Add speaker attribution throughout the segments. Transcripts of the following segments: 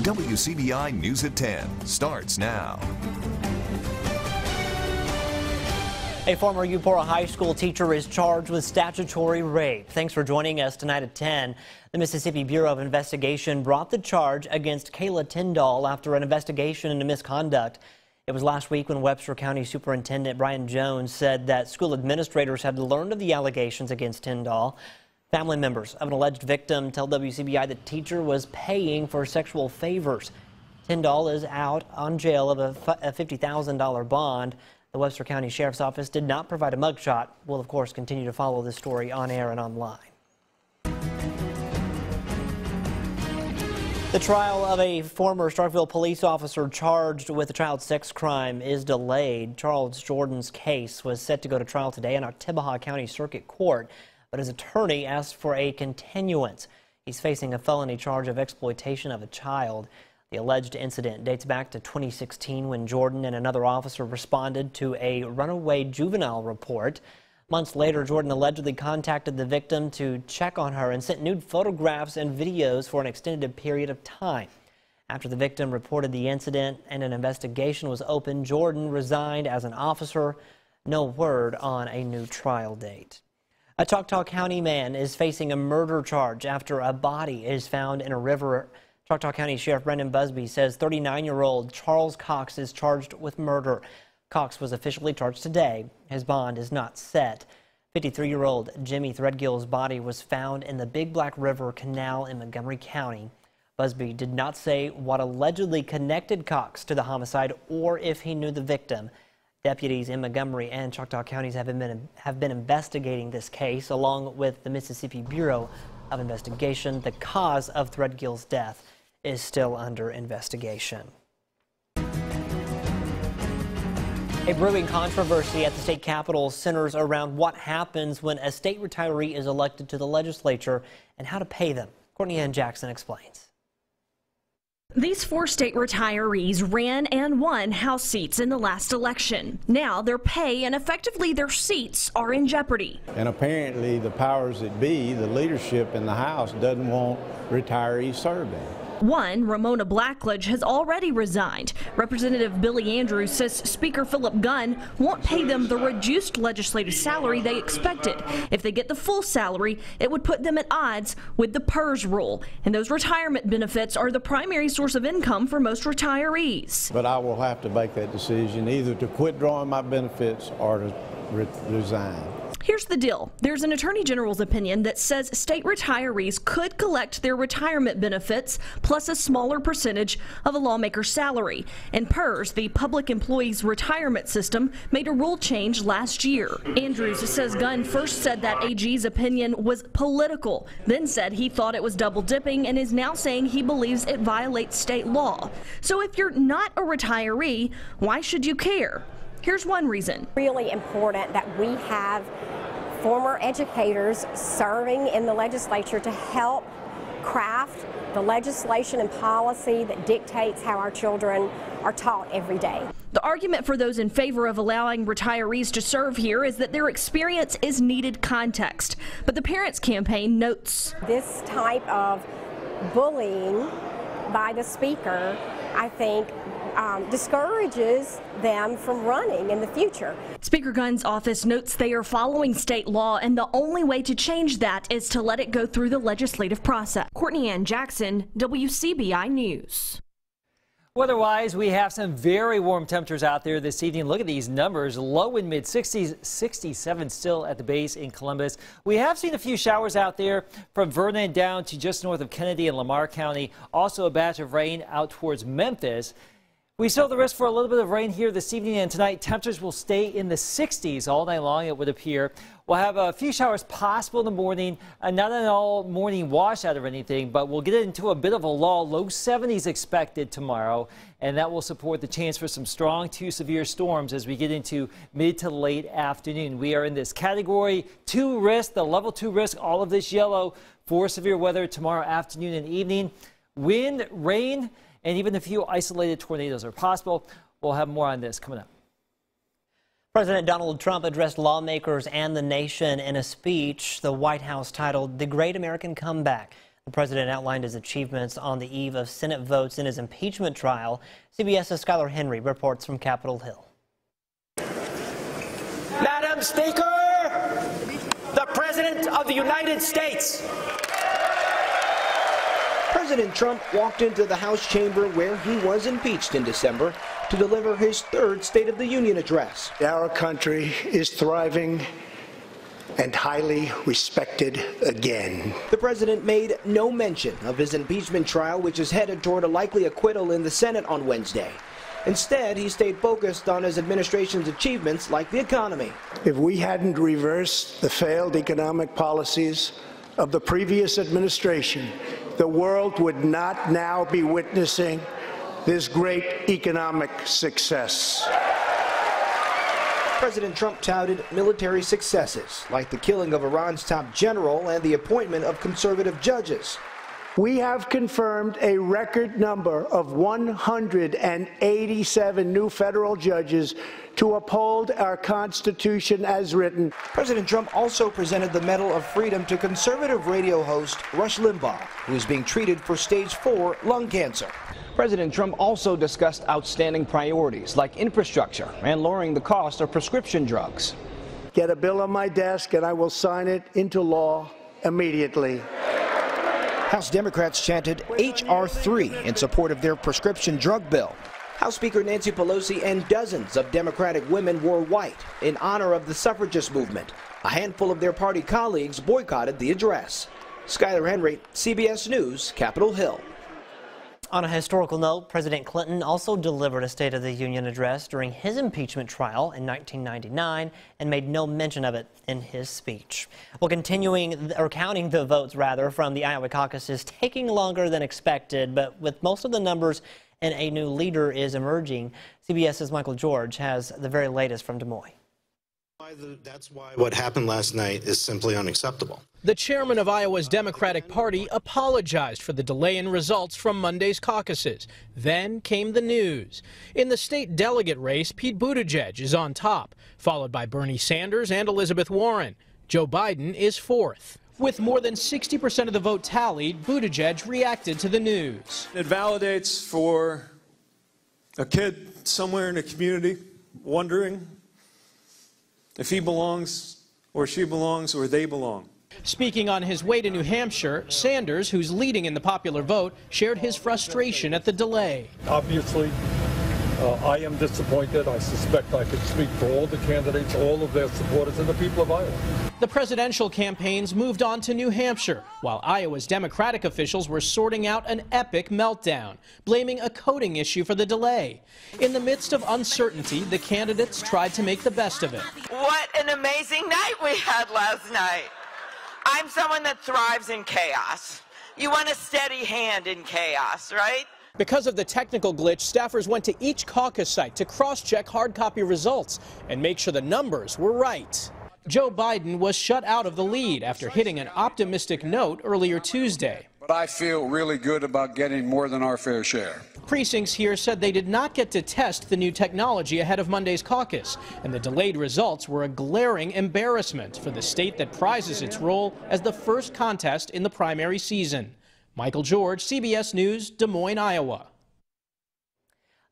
Speaker 1: WCBI News at 10 starts now.
Speaker 2: A former Eupora High School teacher is charged with statutory rape. Thanks for joining us tonight at 10. The Mississippi Bureau of Investigation brought the charge against Kayla Tyndall after an investigation into misconduct. It was last week when Webster County Superintendent Brian Jones said that school administrators had learned of the allegations against Tyndall. Family members of an alleged victim tell WCBI the teacher was paying for sexual favors. Tyndall is out on jail of a $50,000 bond. The Webster County Sheriff's Office did not provide a mugshot. We'll, of course, continue to follow this story on air and online. The trial of a former Starkville police officer charged with a child sex crime is delayed. Charles Jordan's case was set to go to trial today in Ottawa County Circuit Court, but his attorney asked for a continuance. He's facing a felony charge of exploitation of a child. The alleged incident dates back to 2016 when Jordan and another officer responded to a runaway juvenile report. Months later, Jordan allegedly contacted the victim to check on her and sent nude photographs and videos for an extended period of time. After the victim reported the incident and an investigation was opened, Jordan resigned as an officer. No word on a new trial date. A Choctaw County man is facing a murder charge after a body is found in a river. Choctaw County Sheriff Brendan Busby says 39-year-old Charles Cox is charged with murder. Cox was officially charged today. His bond is not set. 53-year-old Jimmy Threadgill's body was found in the Big Black River Canal in Montgomery County. Busby did not say what allegedly connected Cox to the homicide or if he knew the victim. Deputies in Montgomery and Choctaw counties have been investigating this case along with the Mississippi Bureau of Investigation. The cause of Threadgill's death is still under investigation. A brewing controversy at the state capitol centers around what happens when a state retiree is elected to the legislature and how to pay them. Courtney Ann Jackson explains.
Speaker 3: These 4 state retirees ran and won House seats in the last election. Now their pay and effectively their seats are in jeopardy.
Speaker 4: And apparently the powers that be, the leadership in the House, doesn't want retirees serving.
Speaker 3: One, Ramona Blackledge, has already resigned. Representative Billy Andrews says Speaker Philip Gunn won't pay them the reduced legislative salary they expected. If they get the full salary, it would put them at odds with the PERS rule. And those retirement benefits are the primary source of income for most retirees.
Speaker 4: But I will have to make that decision either to quit drawing my benefits or to resign.
Speaker 3: Here's the deal. There's an attorney general's opinion that says state retirees could collect their retirement benefits plus a smaller percentage of a lawmaker's salary. And PERS, the Public Employees Retirement System, made a rule change last year. Andrews says Gunn first said that AG's opinion was political, then said he thought it was double dipping, and is now saying he believes it violates state law. So if you're not a retiree, why should you care? Here's one reason.
Speaker 5: Really important that we have former educators serving in the legislature to help craft the legislation and policy that dictates how our children are taught every day.
Speaker 3: The argument for those in favor of allowing retirees to serve here is that their experience is needed context. But the Parents Campaign notes
Speaker 5: this type of bullying by the speaker, I think, discourages them from running in the future.
Speaker 3: Speaker Gunn's office notes they are following state law, and the only way to change that is to let it go through the legislative process. Courtney Ann Jackson, WCBI News.
Speaker 6: Weather-wise, we have some very warm temperatures out there this evening. Look at these numbers. Low in mid-60s, 67 still at the base in Columbus. We have seen a few showers out there from Vernon down to just north of Kennedy and Lamar County. Also a batch of rain out towards Memphis. We still have the risk for a little bit of rain here this evening and tonight. Temperatures will stay in the 60s all night long, it would appear. We'll have a few showers possible in the morning, not an all morning washout or anything, but we'll get into a bit of a lull. Low 70s expected tomorrow, and that will support the chance for some strong to severe storms as we get into mid to late afternoon. We are in this category 2 risk, the level 2 risk, all of this yellow for severe weather tomorrow afternoon and evening. Wind, rain, and even a few isolated tornadoes are possible. We'll have more on this coming up.
Speaker 2: President Donald Trump addressed lawmakers and the nation in a speech the White House titled "The Great American Comeback." The president outlined his achievements on the eve of Senate votes in his impeachment trial. CBS's Skylar Henry reports from Capitol Hill.
Speaker 7: Madam Speaker, the President of the United States.
Speaker 8: President Trump walked into the House chamber where he was impeached in December to deliver his third State of the Union address.
Speaker 9: Our country is thriving and highly respected again.
Speaker 8: The president made no mention of his impeachment trial, which is headed toward a likely acquittal in the Senate on Wednesday. Instead, he stayed focused on his administration's achievements like the economy.
Speaker 9: If we hadn't reversed the failed economic policies of the previous administration, the world would not now be witnessing this great economic success.
Speaker 8: President Trump touted military successes, like the killing of Iran's top general and the appointment of conservative judges.
Speaker 9: We have confirmed a record number of 187 new federal judges to uphold our Constitution as written.
Speaker 8: President Trump also presented the Medal of Freedom to conservative radio host Rush Limbaugh, who is being treated for stage 4 lung cancer. President Trump also discussed outstanding priorities like infrastructure and lowering the cost of prescription drugs.
Speaker 9: Get a bill on my desk and I will sign it into law immediately.
Speaker 8: House Democrats chanted H.R. 3 in support of their prescription drug bill. House Speaker Nancy Pelosi and dozens of Democratic women wore white in honor of the suffragist movement. A handful of their party colleagues boycotted the address. Skylar Henry, CBS News, Capitol Hill.
Speaker 2: On a historical note, President Clinton also delivered a State of the Union address during his impeachment trial in 1999 and made no mention of it in his speech. Well, counting the votes from the Iowa caucus is taking longer than expected, but with most of the numbers and a new leader is emerging, CBS's Michael George has the very latest from Des Moines.
Speaker 10: That's why what happened last night is simply unacceptable.
Speaker 11: The chairman of Iowa's Democratic Party apologized for the delay in results from Monday's caucuses. Then came the news. In the state delegate race, Pete Buttigieg is on top, followed by Bernie Sanders and Elizabeth Warren. Joe Biden is fourth. With more than 60% of the vote tallied, Buttigieg reacted to the news.
Speaker 12: It validates for a kid somewhere in a community wondering if he belongs or she belongs or they belong.
Speaker 11: Speaking on his way to New Hampshire, Sanders, who's leading in the popular vote, shared his frustration at the delay.
Speaker 13: Obviously, I am disappointed. I suspect I could speak for all the candidates, all of their supporters, and the people of Iowa.
Speaker 11: The presidential campaigns moved on to New Hampshire, while Iowa's Democratic officials were sorting out an epic meltdown, blaming a coding issue for the delay. In the midst of uncertainty, the candidates tried to make the best of it.
Speaker 14: What an amazing night we had last night. I'm someone that thrives in chaos. You want a steady hand in chaos, right?
Speaker 11: Because of the technical glitch, staffers went to each caucus site to cross-check hard copy results and make sure the numbers were right. Joe Biden was shut out of the lead after hitting an optimistic note earlier Tuesday.
Speaker 15: But I feel really good about getting more than our fair share.
Speaker 11: Precincts here said they did not get to test the new technology ahead of Monday's caucus, and the delayed results were a glaring embarrassment for the state that prizes its role as the first contest in the primary season. Michael George, CBS News, Des Moines, Iowa.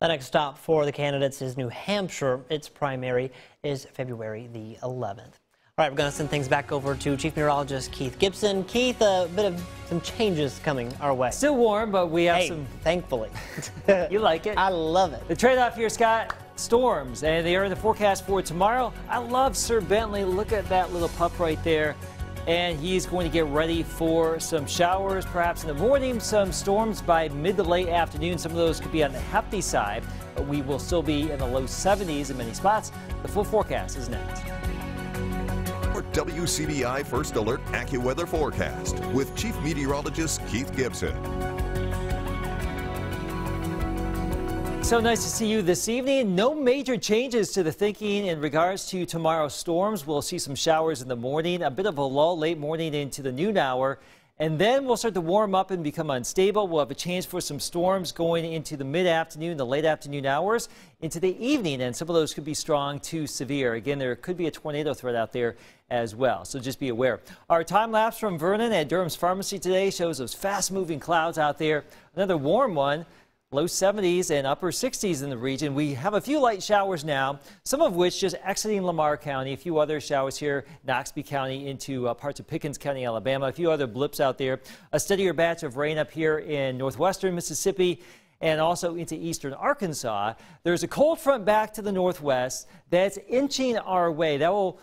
Speaker 2: The next stop for the candidates is New Hampshire. Its primary is February the 11th. All right, we're going to send things back over to Chief Meteorologist Keith Gibson. Keith, a bit of some changes coming our way.
Speaker 6: Still warm, but we have some.
Speaker 2: Thankfully.
Speaker 6: You like it?
Speaker 2: I love it.
Speaker 6: The trade-off here, Scott, storms, and they are in the forecast for tomorrow. I love Sir Bentley. Look at that little pup right there. And he's going to get ready for some showers, perhaps in the morning, some storms by mid to late afternoon. Some of those could be on the hefty side, but we will still be in the low 70s in many spots. The full forecast is next.
Speaker 1: For WCBI First Alert AccuWeather Forecast with Chief Meteorologist Keith Gibson.
Speaker 6: So nice to see you this evening. No major changes to the thinking in regards to tomorrow's storms. We'll see some showers in the morning, a bit of a lull late morning into the noon hour, And then we'll start to warm up and become unstable. We'll have a chance for some storms going into the mid-afternoon, the late afternoon hours, into the evening. And some of those could be strong to severe. Again, there could be a tornado threat out there as well. So just be aware. Our time lapse from Vernon at Durham's Pharmacy today shows those fast-moving clouds out there. Another warm one. Low 70s and upper 60s in the region. We have a few light showers now, some of which just exiting Lamar County, a few other showers here, Knoxville County into parts of Pickens County, Alabama, a few other blips out there. A steadier batch of rain up here in northwestern Mississippi and also into eastern Arkansas. There's a cold front back to the northwest that's inching our way. That will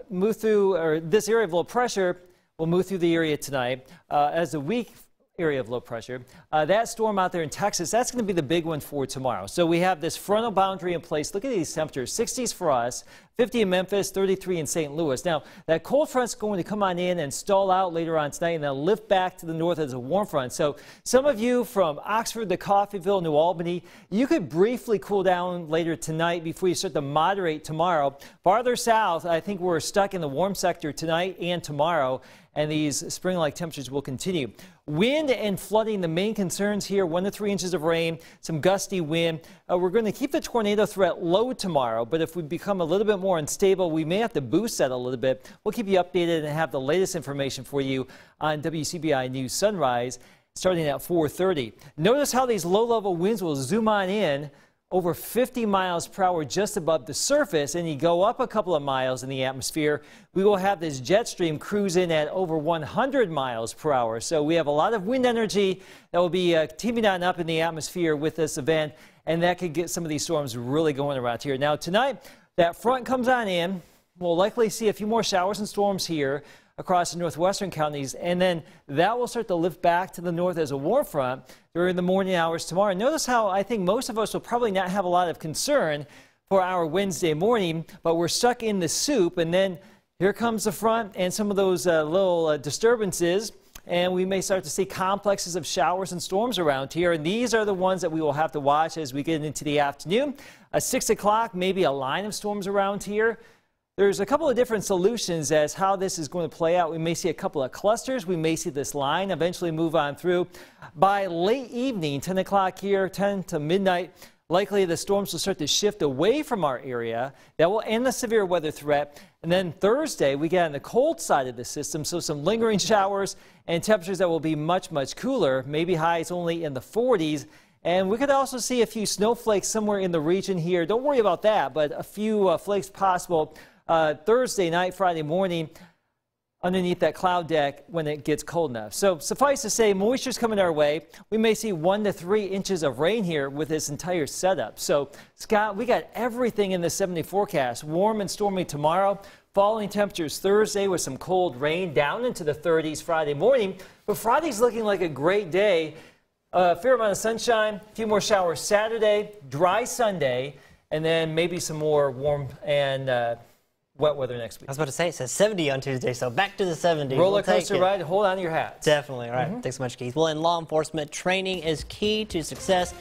Speaker 6: move through, or this area of low pressure will move through the area tonight as the week area of low pressure. That storm out there in Texas, that's going to be the big one for tomorrow. So we have this frontal boundary in place. Look at these temperatures, 60s for us, 50 in Memphis, 33 in St. Louis. Now, that cold front's going to come on in and stall out later on tonight and then lift back to the north as a warm front. So some of you from Oxford to Coffeyville, New Albany, you could briefly cool down later tonight before you start to moderate tomorrow. Farther south, I think we're stuck in the warm sector tonight and tomorrow, and these spring-like temperatures will continue. Wind and flooding, the main concerns here, 1 to 3 inches of rain, some gusty wind. We're going to keep the tornado threat low tomorrow, but if we become a little bit more unstable, we may have to boost that a little bit. We'll keep you updated and have the latest information for you on WCBI News Sunrise starting at 4:30. Notice how these low-level winds will zoom on in over 50 miles per hour just above the surface, and you go up a couple of miles in the atmosphere, we will have this jet stream cruising at over 100 miles per hour. So we have a lot of wind energy that will be teaming on up in the atmosphere with this event, and that could get some of these storms really going around here. Now tonight, that front comes on in. We'll likely see a few more showers and storms here across the northwestern counties, and then that will start to lift back to the north as a warm front during the morning hours tomorrow. Notice how I think most of us will probably not have a lot of concern for our Wednesday morning, but we're stuck in the soup, and then here comes the front and some of those little disturbances, and we may start to see complexes of showers and storms around here, and these are the ones that we will have to watch as we get into the afternoon. 6 o'clock, maybe a line of storms around here. There's a couple of different solutions as how this is going to play out. We may see a couple of clusters. We may see this line eventually move on through. By late evening, 10 o'clock here, 10 to midnight, likely the storms will start to shift away from our area. That will end the severe weather threat. And then Thursday, we get on the cold side of the system, so some lingering showers and temperatures that will be much, much cooler, maybe highs only in the 40s. And we could also see a few snowflakes somewhere in the region here. Don't worry about that, but a few flakes possible Thursday night, Friday morning underneath that cloud deck when it gets cold enough. So suffice to say, moisture's coming our way. We may see 1 to 3 inches of rain here with this entire setup. So Scott, we got everything in the 70 forecast. Warm and stormy tomorrow. Falling temperatures Thursday with some cold rain down into the 30s Friday morning. But Friday's looking like a great day. A fair amount of sunshine, a few more showers Saturday, dry Sunday, and then maybe some more warm and wet weather next week.
Speaker 2: I was about to say, it says 70 on Tuesday, so back to the 70s.
Speaker 6: Roller coaster ride, hold on to your hats.
Speaker 2: Definitely. All right. Thanks so much, Keith. Well, in law enforcement, training is key to success,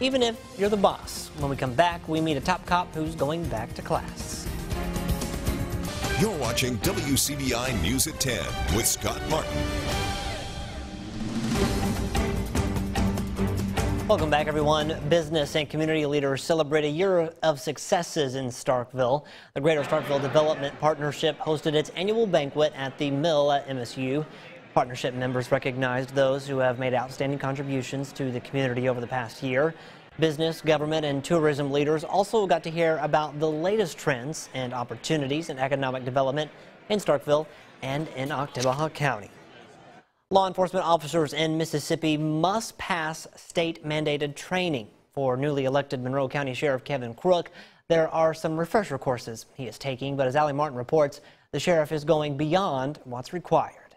Speaker 2: even if you're the boss. When we come back, we meet a top cop who's going back to class.
Speaker 1: You're watching WCBI News at 10 with Scott Martin.
Speaker 2: Welcome back, everyone. Business and community leaders celebrate a year of successes in Starkville. The Greater Starkville Development Partnership hosted its annual banquet at the Mill at MSU. Partnership members recognized those who have made outstanding contributions to the community over the past year. Business, government, and tourism leaders also got to hear about the latest trends and opportunities in economic development in Starkville and in Oktibbeha County. Law enforcement officers in Mississippi must pass state-mandated training. For newly elected Monroe County Sheriff Kevin Crook, there are some refresher courses he is taking, but as Allie Martin reports, the sheriff is going beyond what's required.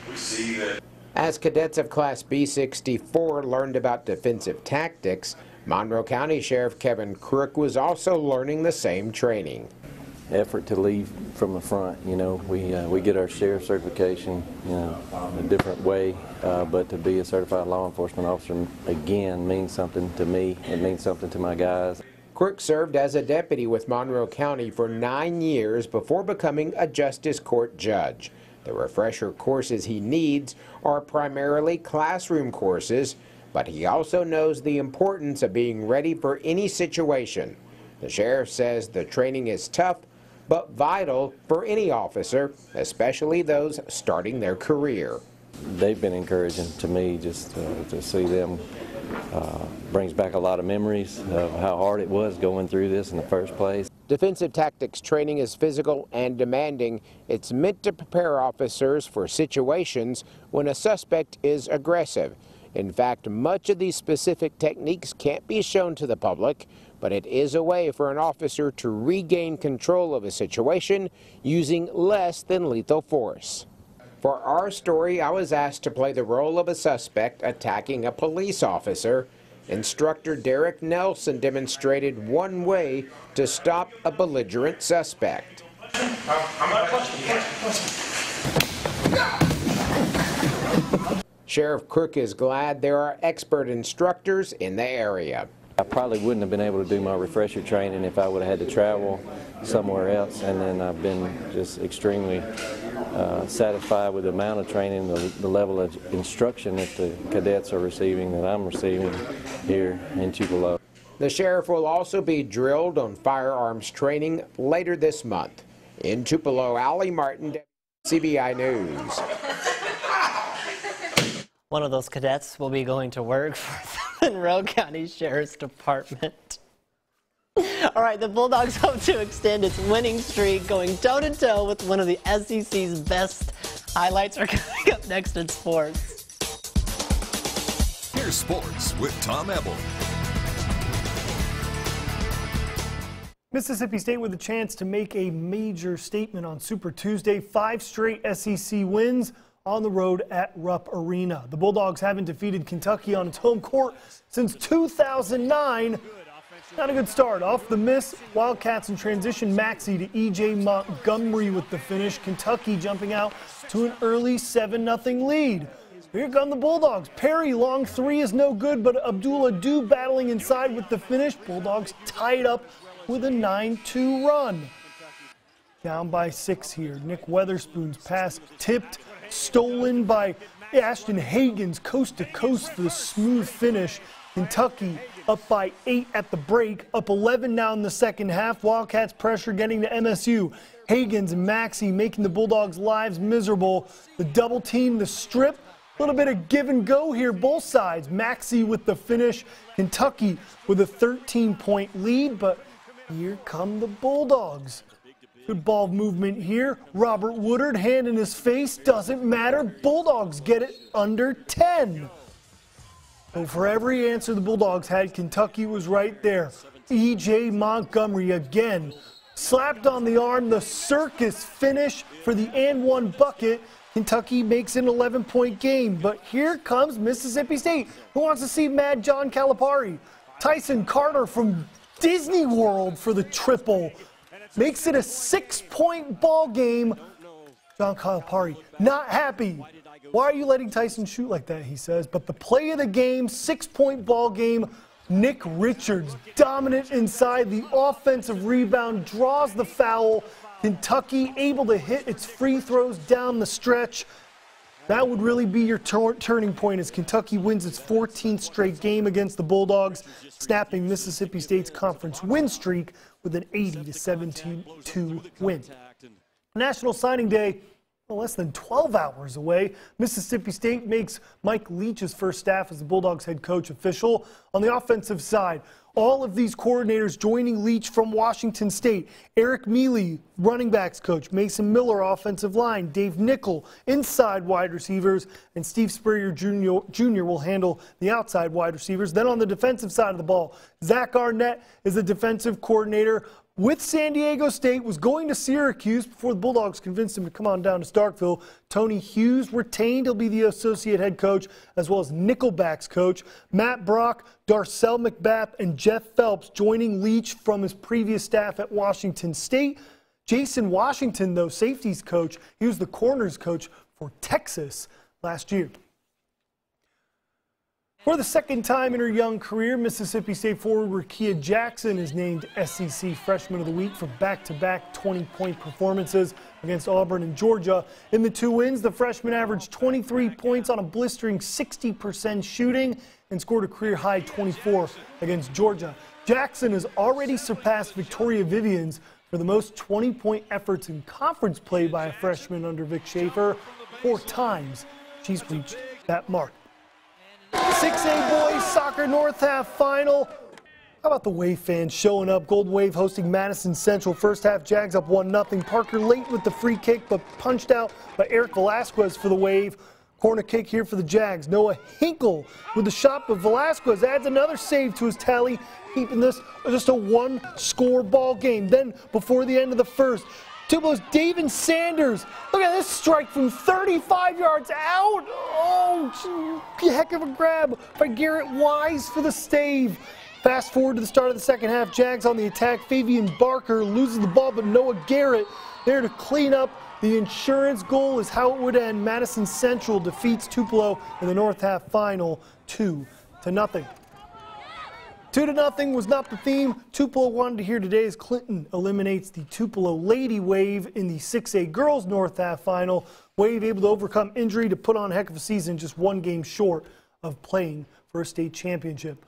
Speaker 16: We see that as cadets of Class B-64 learned about defensive tactics, Monroe County Sheriff Kevin Crook was also learning the same training.
Speaker 17: Effort to lead from the front. You know, we get our sheriff certification, you know, a different way, but to be a certified law enforcement officer again means something to me. It means something to my guys.
Speaker 16: Crook served as a deputy with Monroe County for 9 years before becoming a justice court judge. The refresher courses he needs are primarily classroom courses, but he also knows the importance of being ready for any situation. The sheriff says the training is tough, but vital for any officer, especially those starting their career.
Speaker 17: They've been encouraging to me just to see them. Brings back a lot of memories of how hard it was going through this in the first place.
Speaker 16: Defensive tactics training is physical and demanding. It's meant to prepare officers for situations when a suspect is aggressive. In fact, much of these specific techniques can't be shown to the public, but it is a way for an officer to regain control of a situation using less than lethal force. For our story, I was asked to play the role of a suspect attacking a police officer. Instructor Derek Nelson demonstrated one way to stop a belligerent suspect. Sheriff Crook is glad there are expert instructors in the area.
Speaker 17: I probably wouldn't have been able to do my refresher training if I would have had to travel somewhere else, and then I've been just extremely satisfied with the amount of training, the level of instruction that the cadets are receiving, that I'm receiving here in Tupelo.
Speaker 16: The sheriff will also be drilled on firearms training later this month. In Tupelo, Allie Martin, WCBI News.
Speaker 2: One of those cadets will be going to work for the Monroe County Sheriff's Department. All right, the Bulldogs hope to extend its winning streak, going toe-to-toe with one of the SEC's best. Highlights are coming up next in sports.
Speaker 1: Here's sports with Tom Ebel.
Speaker 18: Mississippi State with a chance to make a major statement on Super Tuesday. 5 straight SEC wins on the road at Rupp Arena. The Bulldogs haven't defeated Kentucky on its home court since 2009. Not a good start. Off the miss, Wildcats in transition. Maxey to E.J. Montgomery with the finish. Kentucky jumping out to an early 7-0 lead. Here come the Bulldogs. Perry, long three is no good, but Abdullah Dew battling inside with the finish. Bulldogs tied up with a 9-2 run. Down by 6 here. Nick Weatherspoon's pass tipped, stolen by Ashton Hagens, coast to coast for the smooth finish. Kentucky up by 8 at the break, up 11 now in the second half. Wildcats pressure getting to MSU. Hagens and Maxey making the Bulldogs' lives miserable. The double team, the strip, a little bit of give and go here, both sides. Maxey with the finish, Kentucky with a 13-point lead, but here come the Bulldogs. Good ball movement here. Robert Woodard, hand in his face, doesn't matter. Bulldogs get it under 10. So for every answer the Bulldogs had, Kentucky was right there. E.J. Montgomery again slapped on the arm, the circus finish for the and-one bucket. Kentucky makes an 11-point game, but here comes Mississippi State, who wants to see Mad John Calipari. Tyson Carter from Disney World for the triple. Makes it a 6-point ball game. John Calipari not happy. Why are you letting Tyson shoot like that, he says. But the play of the game, 6-point ball game. Nick Richards dominant inside. The offensive rebound draws the foul. Kentucky able to hit its free throws down the stretch. That would really be your turning point as Kentucky wins its 14th straight game against the Bulldogs, snapping Mississippi State's conference win streak with an 80-72 win. National Signing Day, less than 12 hours away. Mississippi State makes Mike Leach's first staff as the Bulldogs head coach official. On the offensive side, all of these coordinators joining Leach from Washington State. Eric Mealy, running backs coach. Mason Miller, offensive line. Dave Nickel, inside wide receivers. And Steve Spurrier Jr. will handle the outside wide receivers. Then on the defensive side of the ball, Zach Arnett is the defensive coordinator with San Diego State, was going to Syracuse before the Bulldogs convinced him to come on down to Starkville. Tony Hughes retained. He'll be the associate head coach as well as Nickelback's coach. Matt Brock, Darcel McBath, and Jeff Phelps joining Leach from his previous staff at Washington State. Jason Washington, though, safeties coach, he was the corners coach for Texas last year. For the second time in her young career, Mississippi State forward Rickea Jackson is named SEC Freshman of the Week for back-to-back 20-point performances against Auburn and Georgia. In the 2 wins, the freshman averaged 23 points on a blistering 60% shooting and scored a career-high 24 against Georgia. Jackson has already surpassed Victoria Vivians for the most 20-point efforts in conference play by a freshman under Vic Schaefer. 4 times she's reached that mark. 6A boys soccer North half final. How about the Wave fans showing up? Gold Wave hosting Madison Central. First half, Jags up 1-0. Parker late with the free kick, but punched out by Eric Velasquez for the Wave. Corner kick here for the Jags. Noah Hinkle with the shot, but Velasquez adds another save to his tally, keeping this just a 1-score ball game. Then, before the end of the first, Tubelo's David Sanders. Look at this strike from 35 yards out. Oh, heck of a grab by Garrett Wise for the stave. Fast forward to the start of the second half. Jags on the attack. Fabian Barker loses the ball, but Noah Garrett there to clean up. The insurance goal is how it would end. Madison Central defeats Tupelo in the North half final 2-0. 2-0 was not the theme Tupelo wanted to hear today as Clinton eliminates the Tupelo Lady Wave in the 6A girls North half final. Wave able to overcome injury to put on a heck of a season, just 1 game short of playing for a state championship.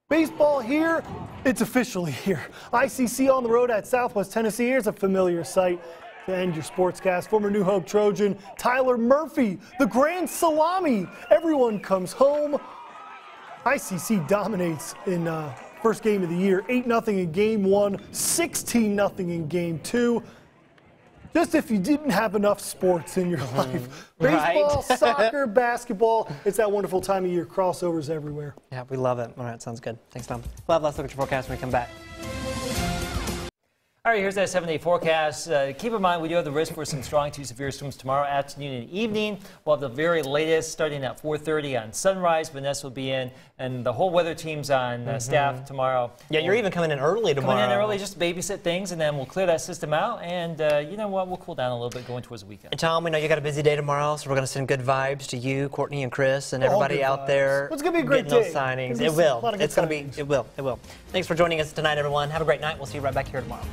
Speaker 18: Baseball here, it's officially here. ICC on the road at Southwest Tennessee. Here's a familiar sight to end your sportscast. Former New Hope Trojan Tyler Murphy, the grand salami. Everyone comes home. ICC dominates in first game of the year, 8-0 in game 1, 16-0 in game 2. Just if you didn't have enough sports in your life. Baseball,
Speaker 2: right?
Speaker 18: Soccer, basketball, it's that wonderful time of year, crossovers everywhere.
Speaker 2: Yeah, we love it. All right, sounds good. Thanks, Tom. We'll have last look at your forecast when we come back.
Speaker 6: All right, here's that 7-day forecast. Keep in mind, we do have the risk for some strong to severe storms tomorrow afternoon and evening. We'll have the very latest starting at 4:30 on sunrise. Vanessa will be in, and the whole weather team's on staff tomorrow.
Speaker 2: Yeah, you're even coming in early tomorrow.
Speaker 6: Coming in early, just babysit things, and then we'll clear that system out. And you know what? We'll cool down a little bit going towards the weekend.
Speaker 2: And Tom, we know you got a busy day tomorrow, so we're going to send good vibes to you, Courtney, and Chris, and everybody out there.
Speaker 18: It's going to be a great
Speaker 2: day.
Speaker 18: Those
Speaker 2: signings. It will. It's going to be. It will. It will. Thanks for joining us tonight, everyone. Have a great night. We'll see you right back here tomorrow.